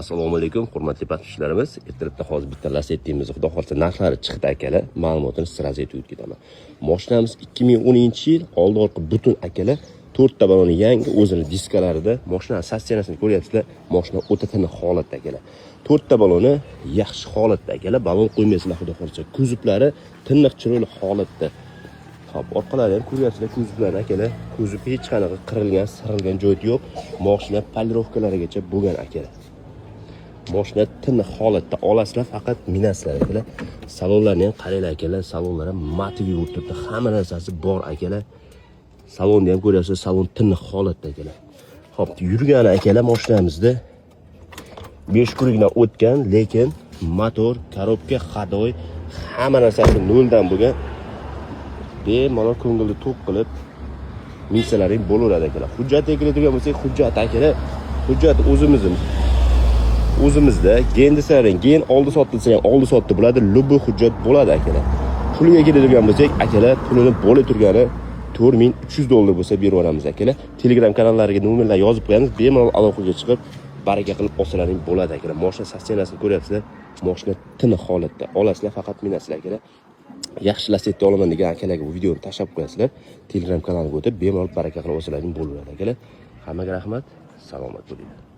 Assalomu alaykum, hurmatli patronlarimiz. Ertalabda hozir bitta Lacetti'miz, xudo xolsa narxlari chiqdi akalar. Ma'lumotini sirazi aytib ketaman. Mashinamiz 2010-yil, oldi-orqa butun akalar, 4 ta baloni yangi o'zini diskalarida. Mashina sassenasini ko'ryapsizlar. Mashina o'ta tiniq holatda akalar. 4 ta baloni yaxshi holatda akalar. Balon qo'ymaysizlar xudo xolsa. Kuzuplari tiniq chiroyli holatda. Hop, orqalari ham ko'ryapsizlar, kuzublarni akalar. Kuzub hech qanaqa qirilgan, sirilgan joyi yo'q. Mashina polirovkalarigacha bo'lgan akalar. Mashina tiniq holatda olasizlar, faqat minasizlar akalar. Salonlarni ham qaranglar akalar, salonlar ham mativi bo'lib turibdi. Hamma narsasi bor akalar. Salonni ham ko'ryapsiz, salon tiniq holatda akalar. Hop, yurgani akalar mashinamizda 5 kunlikdan o'tgan, lekin motor, korobka, hadoy hamma narsasi noldan bo'lgan. Bemalol ko'ngilni to'q qilib minsalaring bo'laveradi akalar. Hujjat keladigan bo'lsak, hujjat akalar, hujjat o'zimizda gendisaring, gen oldi sotilsa ham oldi sotdi bo'ladi, lubu hujjat bo'ladi akalar. Puliga keladigan bo'lsak, akalar, pulini bo'la turgani $4300 bo'lsa berib yuboramiz akalar. Telegram kanallariga nomerlar yozib qo'yamiz, bemalol aloqaga chiqib baraka qilib olsalaring bo'ladi akalar. Mashina sassenasini ko'ryapsizlar. Mashina tiniq holatda. Olasizlar, faqat minasizlar akalar. Yaxshi Lacetti olaman degan akalarga bu videoni tashlab qo'yasizlar. Telegram kanaliga o'tib bemalol baraka qilib olsalaring bo'laveradi akalar. Hammaga rahmat, salomat bo'linglar.